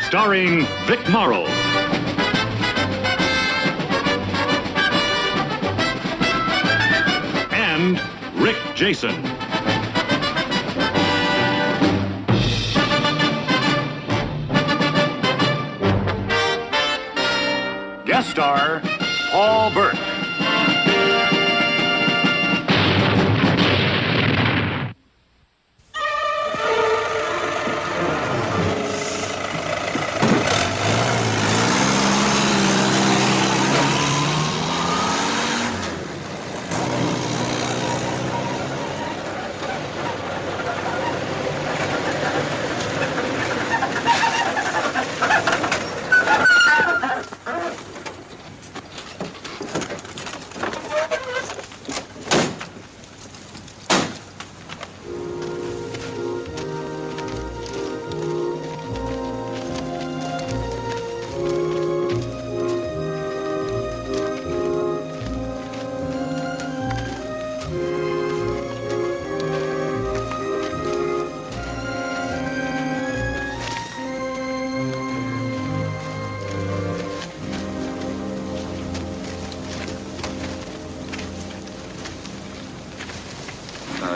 Starring Vic Morrow. And Rick Jason. Guest star, Paul Burke.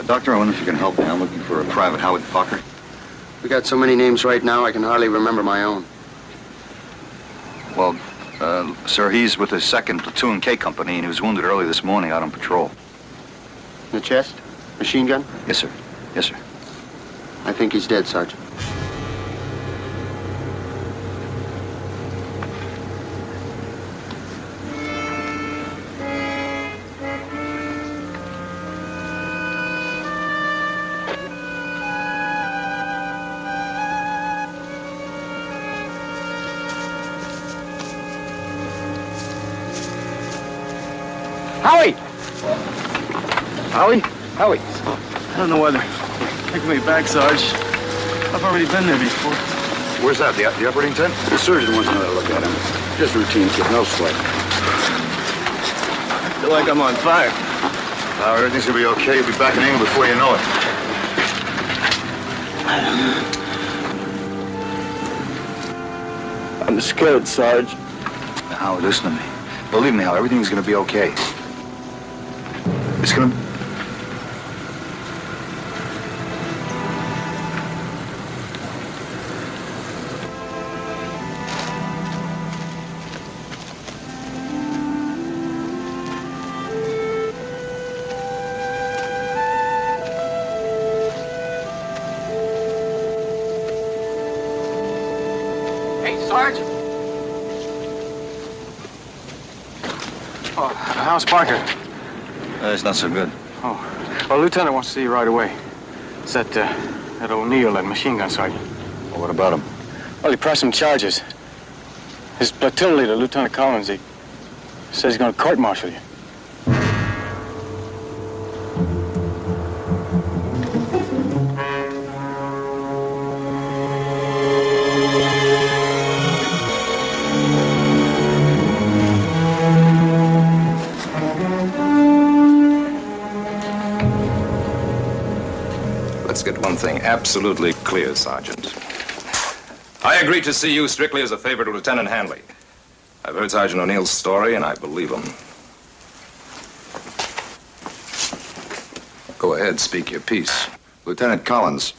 Doctor, I wonder if you can help me. I'm looking for a Private Howard Fokker. We got so many names right now, I can hardly remember my own. Well, sir, he's with the 2nd Platoon K Company, and he was wounded early this morning out on patrol. In the chest? Machine gun? Yes, sir. Yes, sir. I think he's dead, Sergeant. Howie. I don't know why they're taking me back, Sarge. I've already been there before. Where's that? The operating tent? The surgeon wants another look at him. Just routine, kid, no sweat. I feel like I'm on fire. Everything's gonna be okay. You'll be back in England before you know it. I'm scared, Sarge. Now, Howard, listen to me. Believe me, Howard, everything's gonna be okay. It's gonna... Sarge? Oh, how's Parker? It's not so good. Oh, well, Lieutenant wants to see you right away. It's that O'Neill, that machine gun sergeant. Well, what about him? Well, he pressed some charges. His platoon leader, Lieutenant Collins, he says he's going to court-martial you. Let's get one thing absolutely clear, Sergeant. I agreed to see you strictly as a favor to Lieutenant Hanley. I've heard Sergeant O'Neill's story, and I believe him. Go ahead, speak your piece. Lieutenant Collins,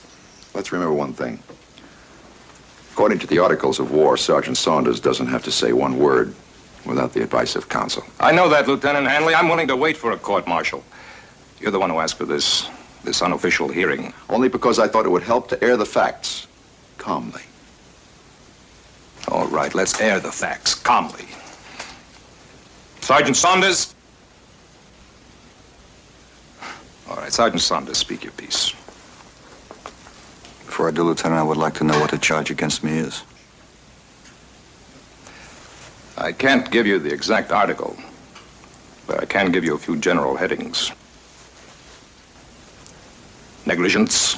let's remember one thing. According to the Articles of War, Sergeant Saunders doesn't have to say one word without the advice of counsel. I know that, Lieutenant Hanley. I'm willing to wait for a court-martial. You're the one who asked for this unofficial hearing. Only because I thought it would help to air the facts calmly. All right, let's air the facts calmly. Sergeant Saunders? All right, Sergeant Saunders, speak your piece. Before I do, Lieutenant, I would like to know what the charge against me is. I can't give you the exact article, but I can give you a few general headings. Negligence,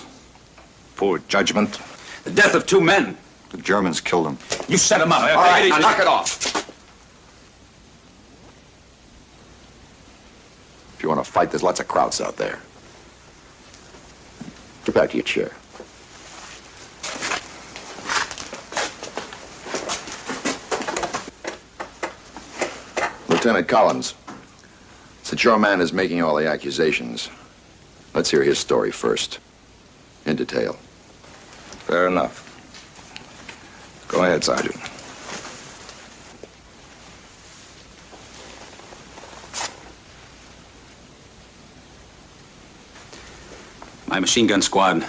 poor judgment. The death of 2 men. The Germans killed him. You set him up. All right, now knock it off. If you want to fight, there's lots of krauts out there. Get back to your chair. Lieutenant Collins, since your man is making all the accusations, let's hear his story first, in detail. Fair enough. Go ahead, Sergeant. My machine gun squad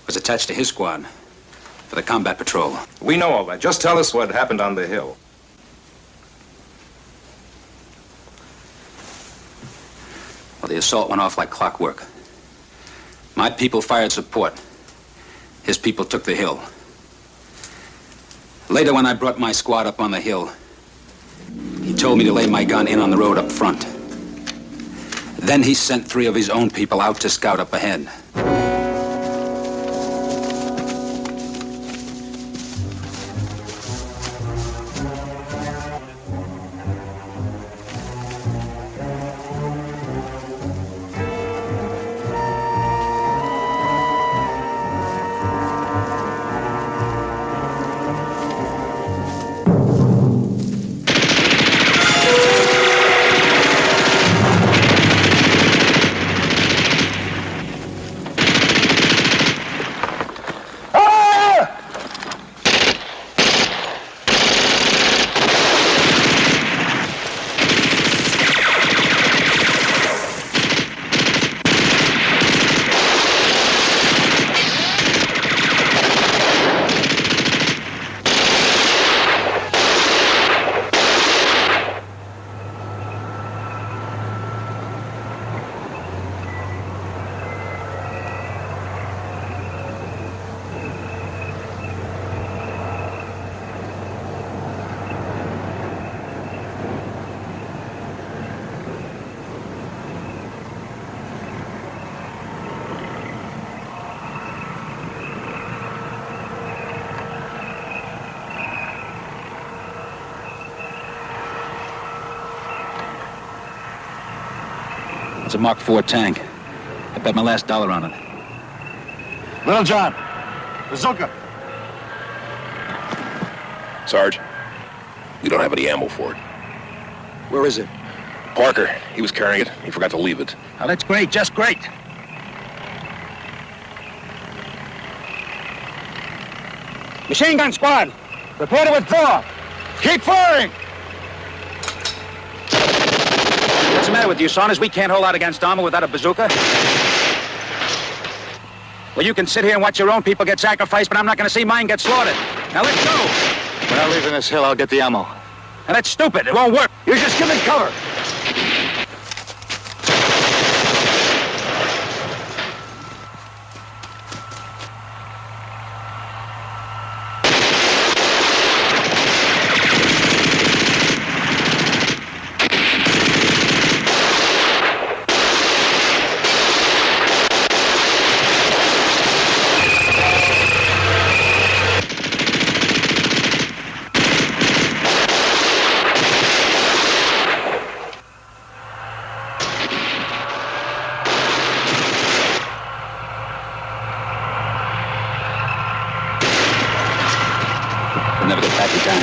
was attached to his squad for the combat patrol. We know all that. Just tell us what happened on the hill. Well, the assault went off like clockwork. My people fired support. His people took the hill. Later, when I brought my squad up on the hill, he told me to lay my gun in on the road up front. Then he sent 3 of his own people out to scout up ahead. It's a Mark IV tank. I bet my last dollar on it. Little John, bazooka. Sarge, we don't have any ammo for it. Where is it? Parker, he was carrying it. He forgot to leave it. Oh, that's great, just great. Machine gun squad, prepare to withdraw. Keep firing! What's the matter with you, Saunders? We can't hold out against armor without a bazooka. Well, you can sit here and watch your own people get sacrificed, but I'm not going to see mine get slaughtered. Now, let's go. When I leave in this hill, I'll get the ammo. Now, that's stupid. It won't work. You just give me cover. We'll never get back in time.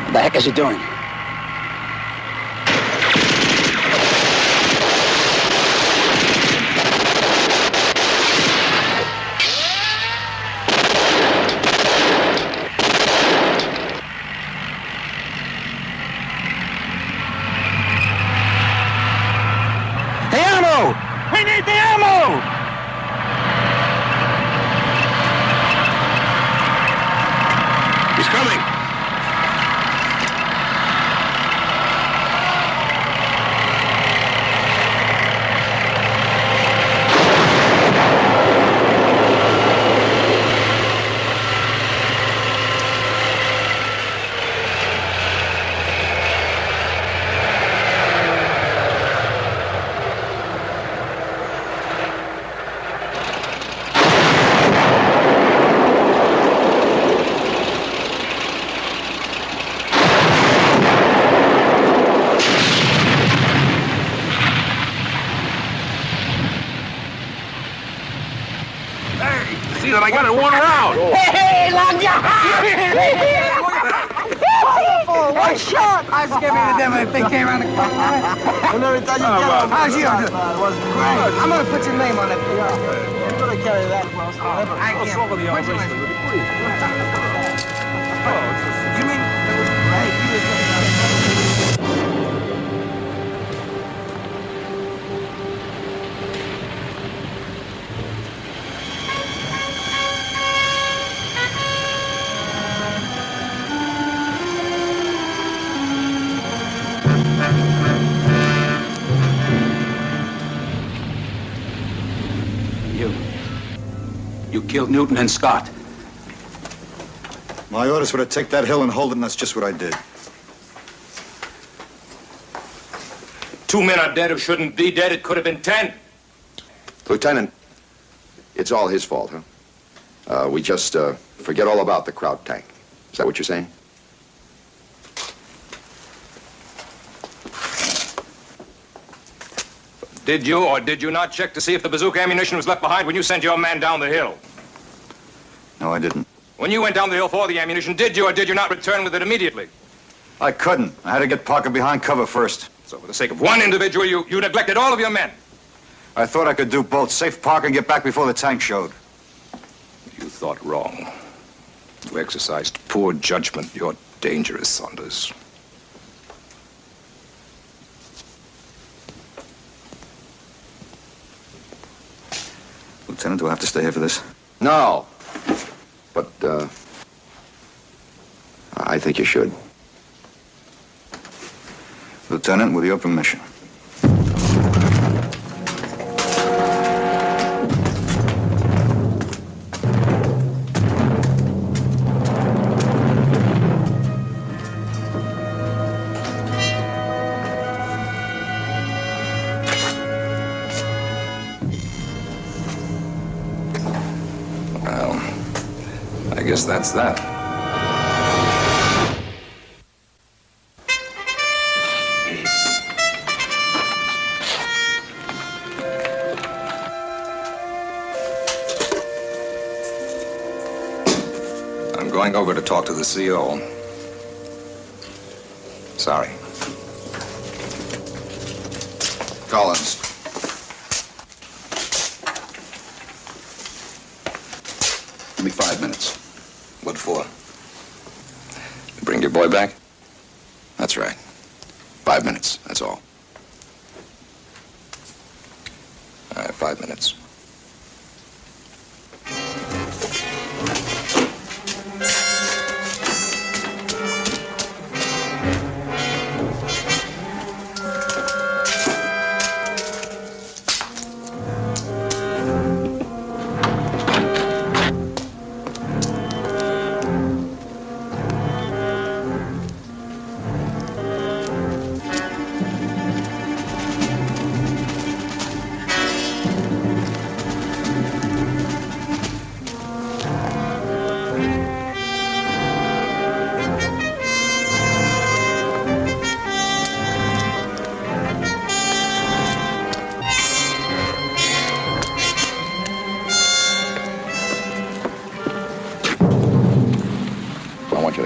What the heck is he doing? The ammo! We need the ammo! He's coming! see that I got it one round. Hey, Lonja! One shot! I was giving you them if they came around the corner. How's you? I'm gonna put your name on it. You're gonna carry that close. I can't. What's your name? You mean? Hey, you You killed Newton and Scott. My orders were to take that hill and hold it, and that's just what I did. 2 men are dead who shouldn't be dead. It could have been 10. Lieutenant, it's all his fault, huh? We just forget all about the crowd tank. Is that what you're saying? Did you or did you not check to see if the bazooka ammunition was left behind when you sent your man down the hill? No, I didn't. When you went down the hill for the ammunition, did you or did you not return with it immediately? I couldn't. I had to get Parker behind cover first. So for the sake of one individual, you neglected all of your men. I thought I could do both. Save Parker and get back before the tank showed. You thought wrong. You exercised poor judgment. You're dangerous, Saunders. Lieutenant, do I have to stay here for this? No. But, I think you should. Lieutenant, with your permission. Well, I guess that's that. I'm going over to talk to the CO. Sorry. Collins. Give me 5 minutes. What for? Bring your boy back? That's right. 5 minutes, that's all. All right, 5 minutes.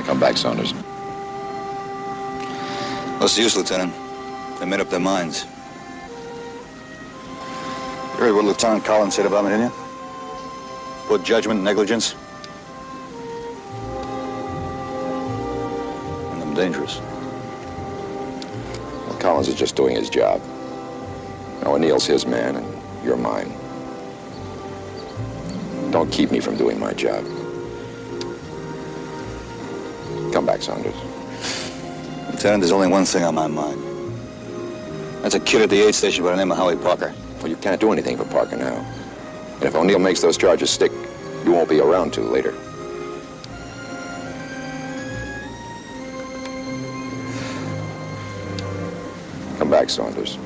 Come back, Saunders. What's the use, Lieutenant? They made up their minds. You heard what Lieutenant Collins said about me, didn't you? Poor judgment, negligence. And I'm dangerous. Well, Collins is just doing his job. Now, O'Neill's his man, and you're mine. Don't keep me from doing my job. Come back, Saunders. Lieutenant, there's only one thing on my mind. That's a kid at the aid station by the name of Howie Parker. Well, you can't do anything for Parker now. And if O'Neill makes those charges stick, you won't be around to later. Come back, Saunders.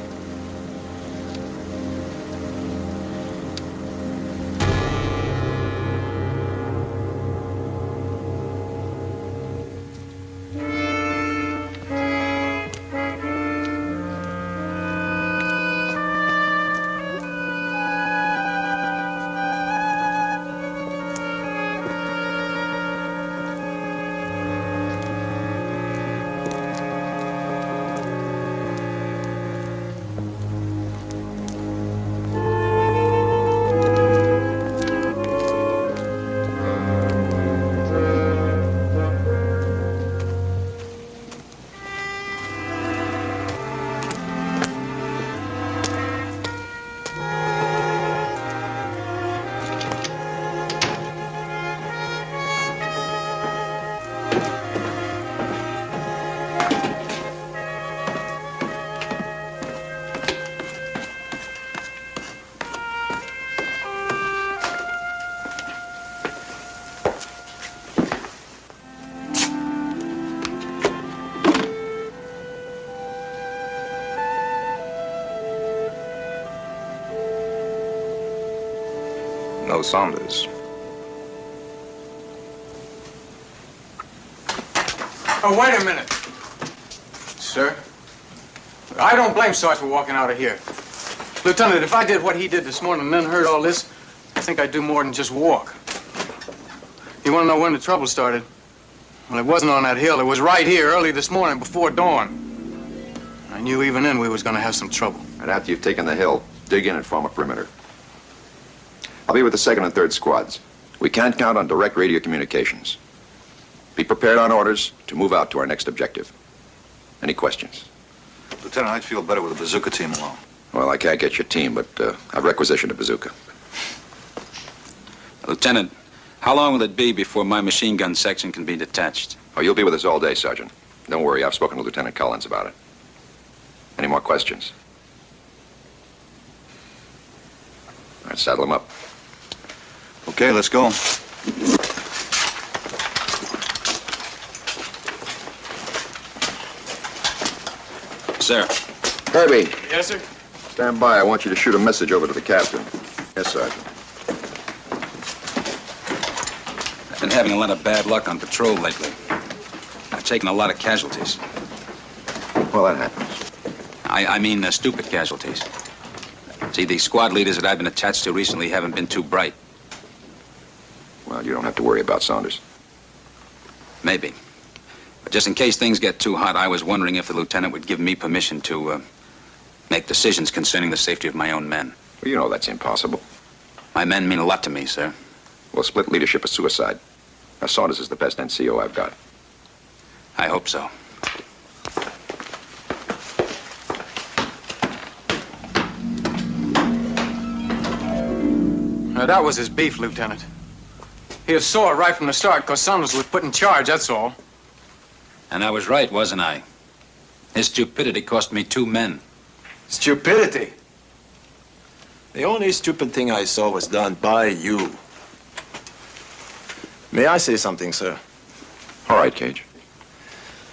No Saunders. Oh, wait a minute. Sir? I don't blame Sarge for walking out of here. Lieutenant, if I did what he did this morning and then heard all this, I think I'd do more than just walk. You want to know when the trouble started? Well, it wasn't on that hill. It was right here early this morning before dawn. I knew even then we was going to have some trouble. And after you've taken the hill, dig in and form a perimeter. I'll be with the 2nd and 3rd squads. We can't count on direct radio communications. Be prepared on orders to move out to our next objective. Any questions? Lieutenant, I'd feel better with a bazooka team along. Well, I can't get your team, but I've requisitioned a bazooka. Lieutenant, how long will it be before my machine gun section can be detached? Oh, you'll be with us all day, Sergeant. Don't worry, I've spoken to Lieutenant Collins about it. Any more questions? All right, saddle him up. Okay, let's go. Sir. Herbie. Yes, sir? Stand by. I want you to shoot a message over to the captain. Yes, Sergeant. I've been having a lot of bad luck on patrol lately. I've taken a lot of casualties. Well, that happens. I mean stupid casualties. See, the squad leaders that I've been attached to recently haven't been too bright. Well, you don't have to worry about Saunders. Maybe. But just in case things get too hot, I was wondering if the lieutenant would give me permission to make decisions concerning the safety of my own men. Well, you know that's impossible. My men mean a lot to me, sir. Well, split leadership is suicide. Now, Saunders is the best NCO I've got. I hope so. Now, that was his beef, Lieutenant. He was sore right from the start because Saunders was put in charge, that's all. And I was right, wasn't I? His stupidity cost me 2 men. Stupidity? The only stupid thing I saw was done by you. May I say something, sir? All right, Cage.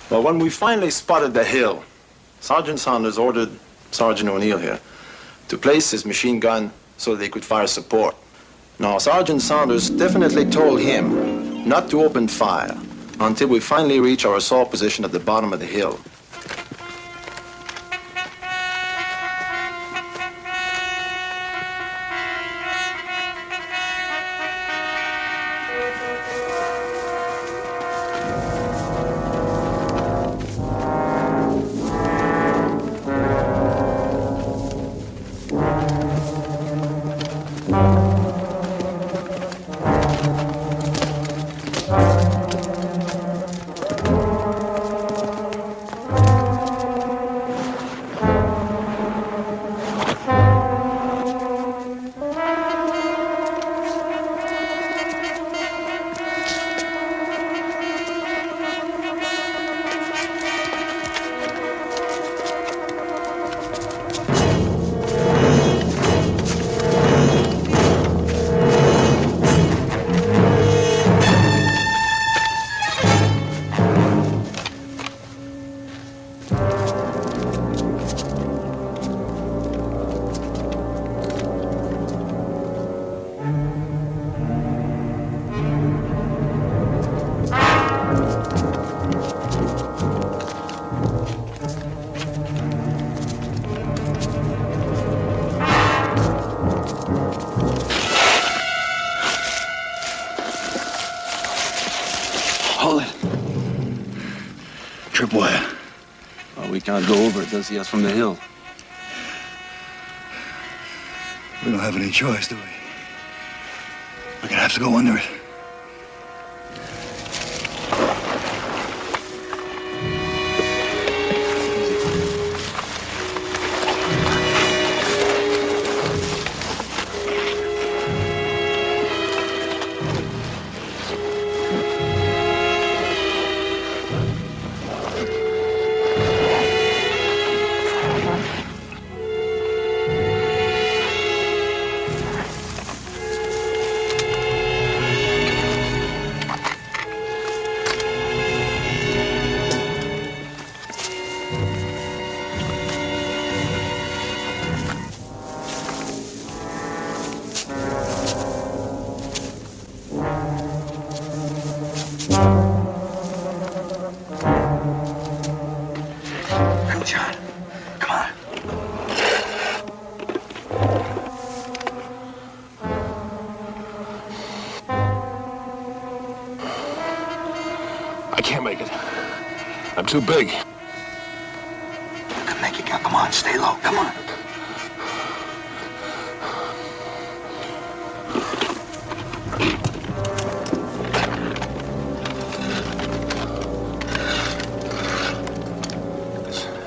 Well, when we finally spotted the hill, Sergeant Saunders ordered Sergeant O'Neill here to place his machine gun so they could fire support. Now, Sergeant Saunders definitely told him not to open fire until we finally reach our assault position at the bottom of the hill. Hold it. Tripwire. Well, we can't go over it. They'll see us from the hill. We don't have any choice, do we? We're gonna have to go under it. I'm too big. I can make you count. Come on, stay low. Come on.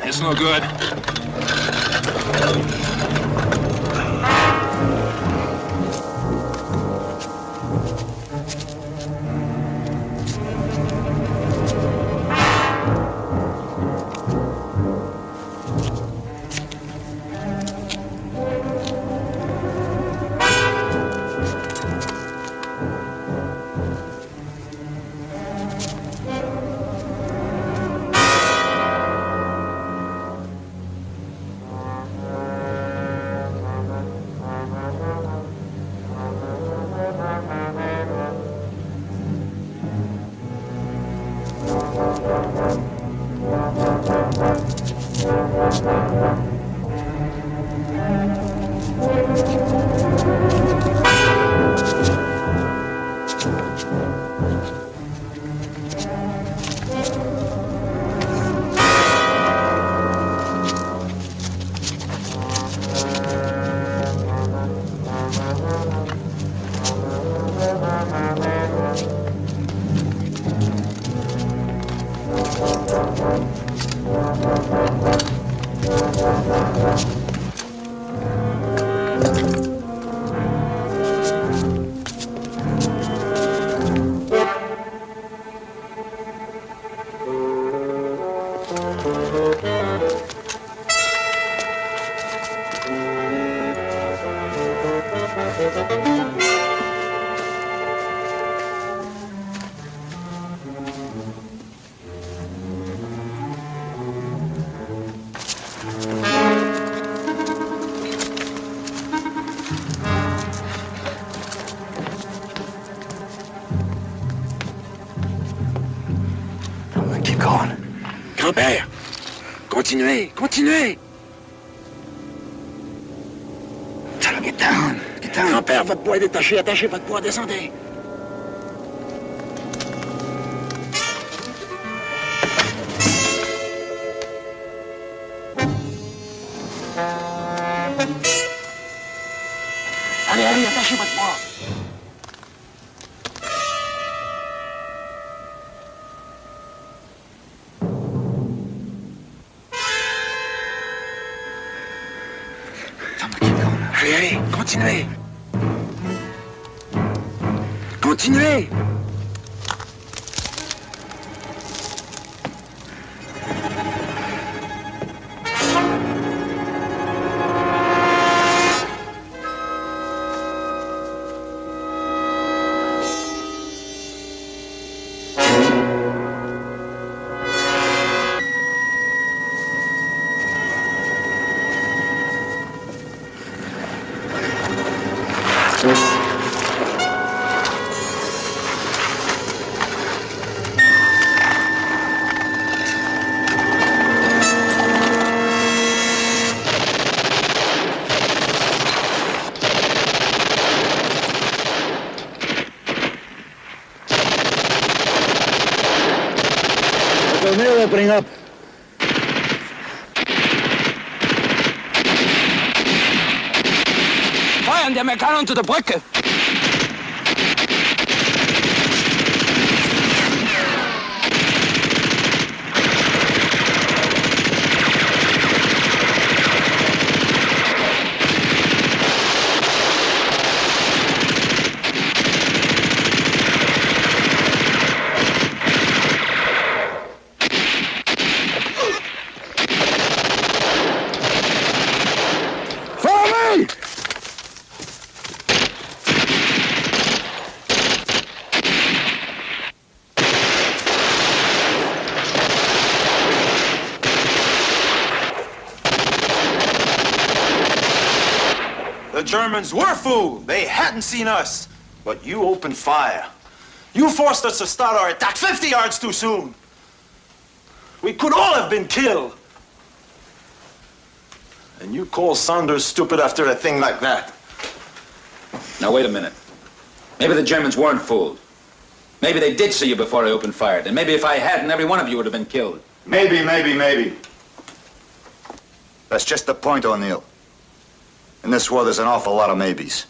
It's no good. Keep going. Grand-père, continuez, continuez. Tell him, get down. Get down. Grand-père, votre poids est détaché, attachez votre poids, descendez. Allez, allez, attachez votre poids. Allez, allez, continuez. Continuez. Tornado opening up. Feuern die Amerikaner unter der Brücke! The Germans were fooled. They hadn't seen us. But you opened fire. You forced us to start our attack 50 yards too soon. We could all have been killed. And you call Saunders stupid after a thing like that. Now, wait a minute. Maybe the Germans weren't fooled. Maybe they did see you before I opened fire. And maybe if I hadn't, every one of you would have been killed. Maybe. That's just the point, O'Neill. In this war, there's an awful lot of maybes.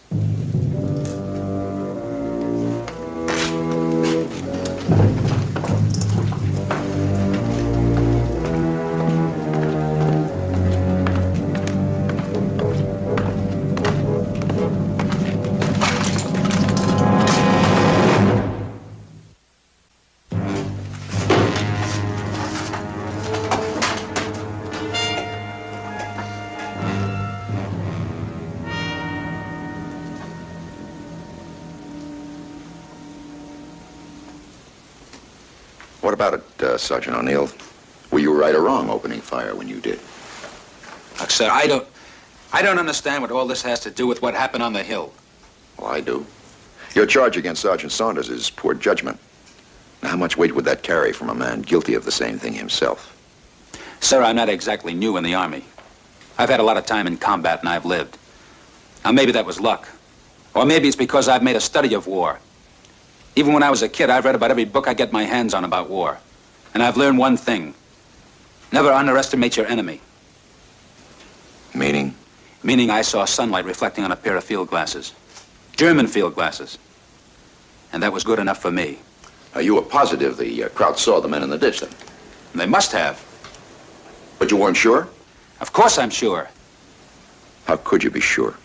What about it, Sergeant O'Neill? Were you right or wrong opening fire when you did? Look, sir, I don't understand what all this has to do with what happened on the hill. Well, I do. Your charge against Sergeant Saunders is poor judgment. Now, how much weight would that carry from a man guilty of the same thing himself? Sir, I'm not exactly new in the Army. I've had a lot of time in combat and I've lived. Now, maybe that was luck. Or maybe it's because I've made a study of war. Even when I was a kid, I've read about every book I get my hands on about war. And I've learned one thing. Never underestimate your enemy. Meaning? Meaning I saw sunlight reflecting on a pair of field glasses. German field glasses. And that was good enough for me. You were positive the crowd saw the men in the ditch, then? They must have. But you weren't sure? Of course I'm sure. How could you be sure?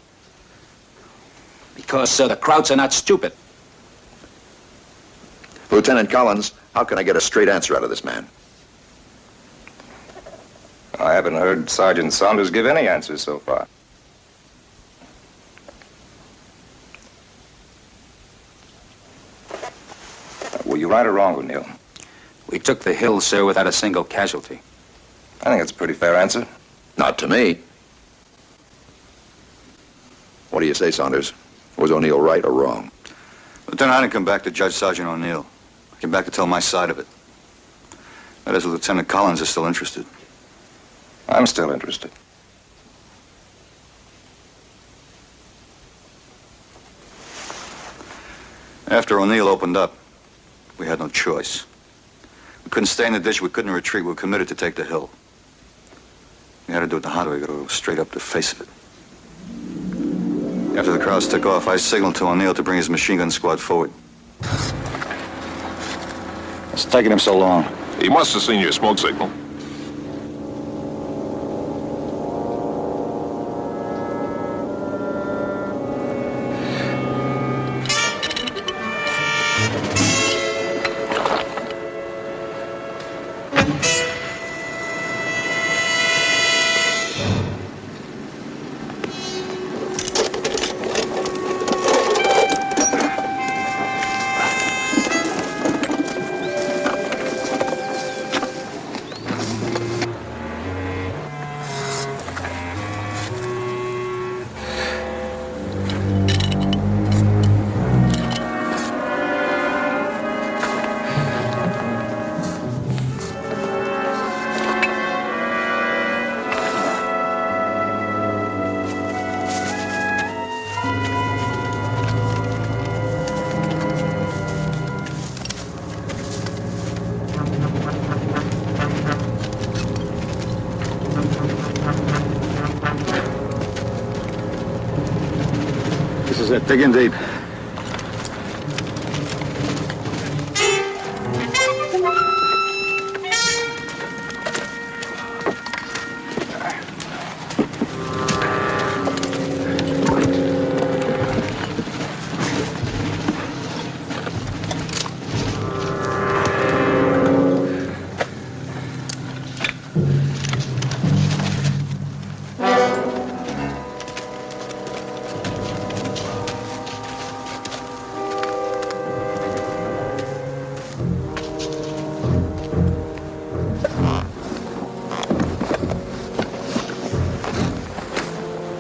Because, sir, the Krauts are not stupid. Lieutenant Collins, how can I get a straight answer out of this man? I haven't heard Sergeant Saunders give any answers so far. Were you right or wrong, O'Neill? We took the hill, sir, without a single casualty. I think it's a pretty fair answer. Not to me. What do you say, Saunders? Was O'Neill right or wrong? Lieutenant, I didn't come back to judge Sergeant O'Neill. I came back to tell my side of it. That is, Lieutenant Collins is still interested. I'm still interested. After O'Neill opened up, we had no choice. We couldn't stay in the ditch, we couldn't retreat, we were committed to take the hill. We had to do it the hard way, we got to go straight up the face of it. After the crowds took off, I signaled to O'Neill to bring his machine gun squad forward. What's taking him so long? He must have seen your smoke signal. This is it. Dig in deep.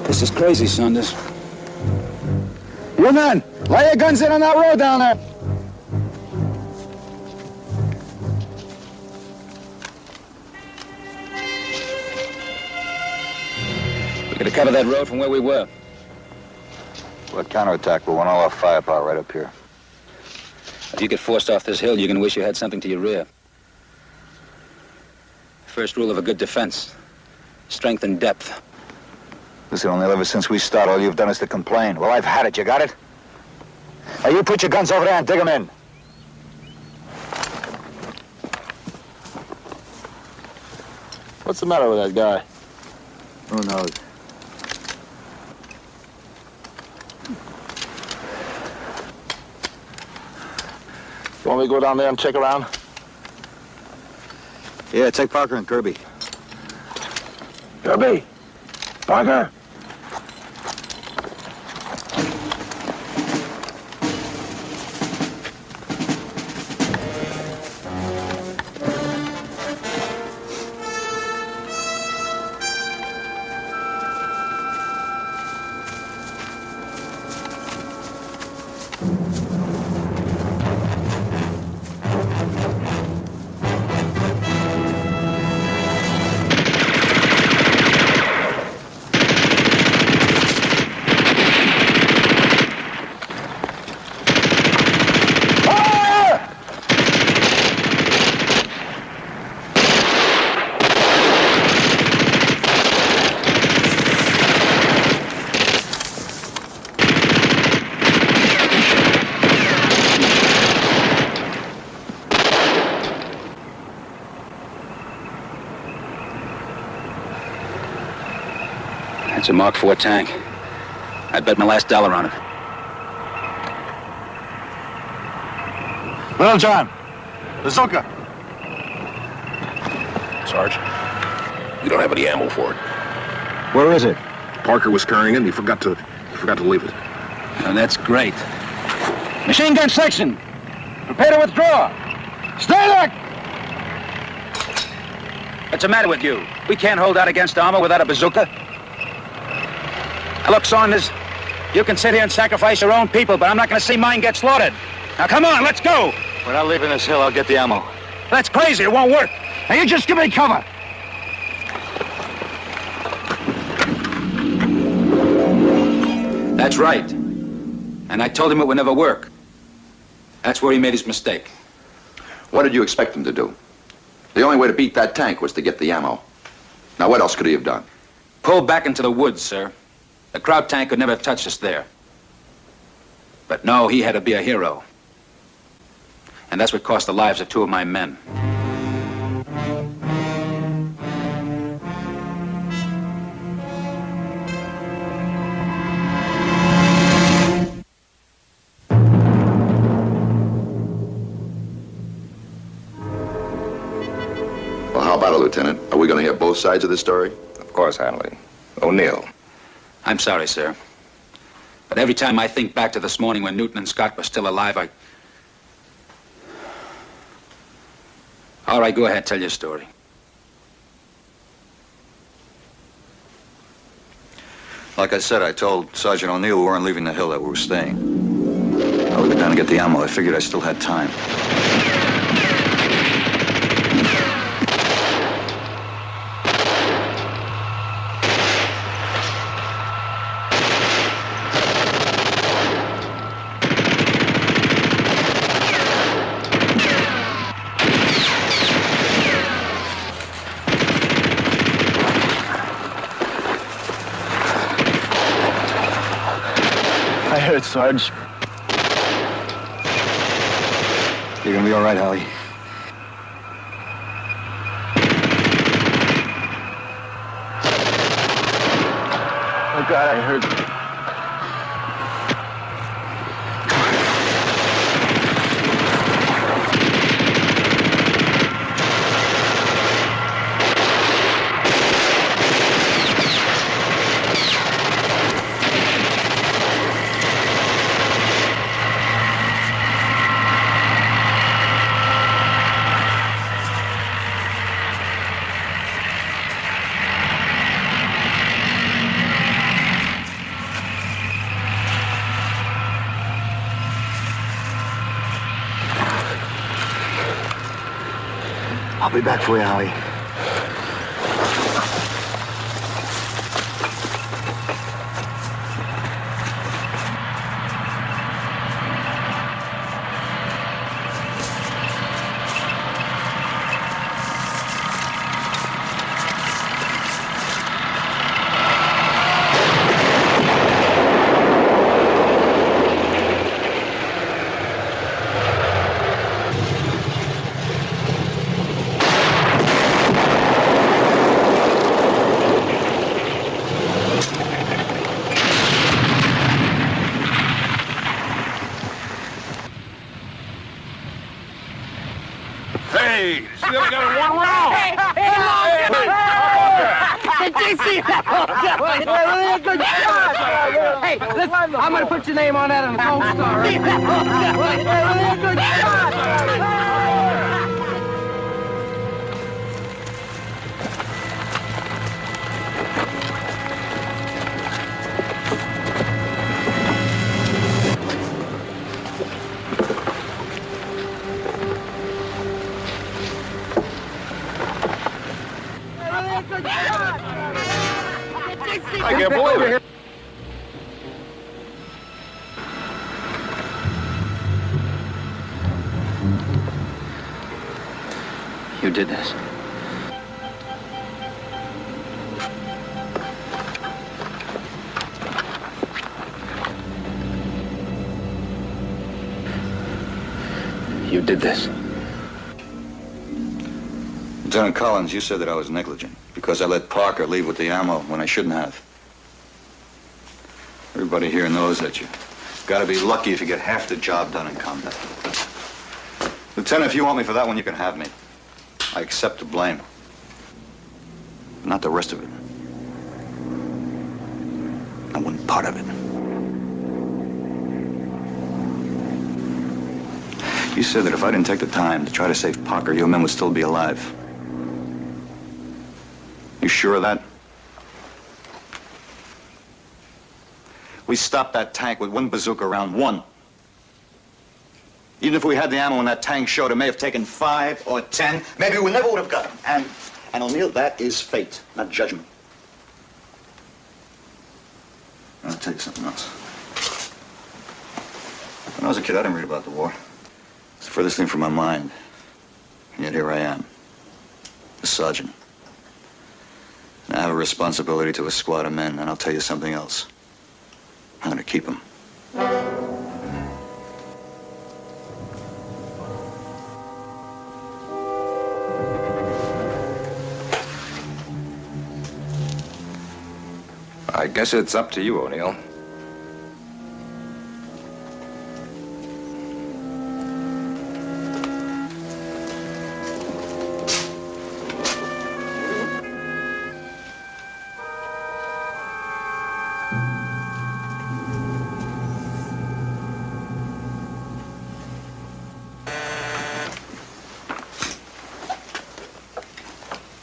This is crazy, Saunders. You men, lay your guns in on that road down there. We gotta cover that road from where we were. We'll counterattack. We'll want all our firepower right up here. If you get forced off this hill, you can wish you had something to your rear. first rule of a good defense. Strength and depth. Listen, O'Neill, ever since we started, all you've done is to complain. Well, I've had it. You got it? Now, you put your guns over there and dig them in. What's the matter with that guy? Who knows? You want me to go down there and check around? Yeah, take Parker and Kirby. Kirby! Parker! It's a Mark IV tank. I'd bet my last dollar on it. Little John, bazooka. Sarge, we don't have any ammo for it. Where is it? Parker was carrying it, and he forgot to leave it. Oh, that's great. Machine gun section. Prepare to withdraw. Stay back! What's the matter with you? We can't hold out against armor without a bazooka. Now, look, Saunders, you can sit here and sacrifice your own people, but I'm not going to see mine get slaughtered. Now, come on, let's go. We're not leaving this hill. I'll get the ammo. That's crazy. It won't work. Now, you just give me cover. That's right. And I told him it would never work. That's where he made his mistake. What did you expect him to do? The only way to beat that tank was to get the ammo. Now, what else could he have done? Pull back into the woods, sir. The crowd tank could never have touched us there. But no, he had to be a hero. And that's what cost the lives of two of my men. Well, how about it, Lieutenant? Are we going to hear both sides of the story? Of course, Hanley. O'Neill. I'm sorry, sir. But every time I think back to this morning when Newton and Scott were still alive, All right, go ahead, tell your story. Like I said, I told Sergeant O'Neill we weren't leaving the hill, that we were staying. I would go down and get the ammo. I figured I still had time. I heard, Sarge. You're gonna be all right, Hallie. Oh, God, I heard. I'll be back for you, Howie. Hey, see what I got in 1 round. Did you see that? Good shot. Hey, listen, I'm going to put your name on that on the Gold Star. Good shot. I can't believe it. You did this. You did this. Lieutenant Collins, you said that I was negligent because I let Parker leave with the ammo when I shouldn't have. Everybody here knows that you gotta be lucky if you get half the job done in combat. Lieutenant, if you want me for that one, you can have me. I accept the blame. But not the rest of it. Not one part of it. You said that if I didn't take the time to try to save Parker, your men would still be alive. You sure of that? We stopped that tank with 1 bazooka round, 1. Even if we had the ammo in that tank showed, it may have taken 5 or 10. Maybe we never would have got him. And O'Neill, that is fate, not judgment. I'll tell you something else. When I was a kid, I didn't read about the war. It's the furthest thing from my mind. And yet here I am, a sergeant. And I have a responsibility to a squad of men, and I'll tell you something else. I'm gonna keep them. I guess it's up to you, O'Neill.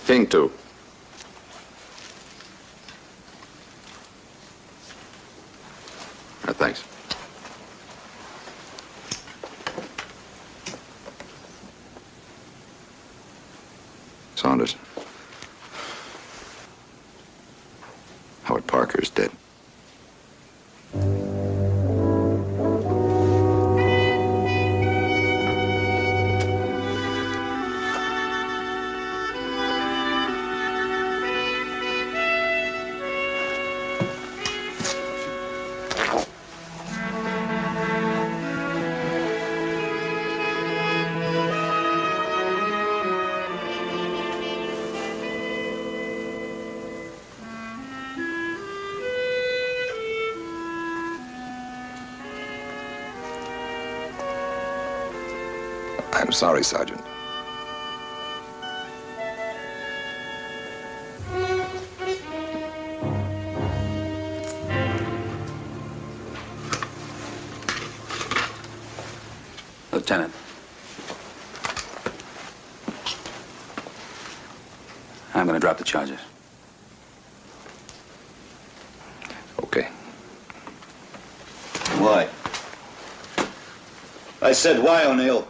King 2. Thanks. Saunders. Howard Parker is dead. I'm sorry, Sergeant. Lieutenant. I'm going to drop the charges. Okay. Why? I said why, O'Neill?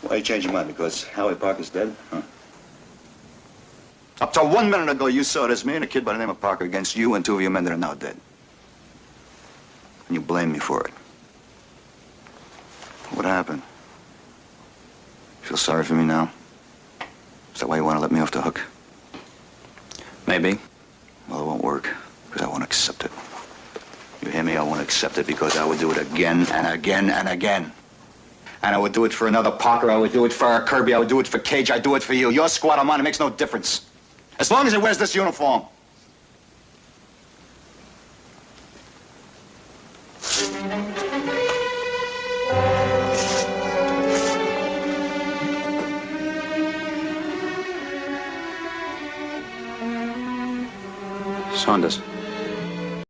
Why you change your mind? Because Howard Parker's dead? Huh? Up till 1 minute ago, you saw it as me and a kid by the name of Parker against you and 2 of your men that are now dead. And you blame me for it. What happened? You feel sorry for me now? Is that why you want to let me off the hook? Maybe. Well, it won't work, because I won't accept it. You hear me? I won't accept it because I would do it again and again and again. And I would do it for another Parker. I would do it for Kirby. I would do it for Cage. I'd do it for you. Your squad or mine, it makes no difference. As long as it wears this uniform. Saunders.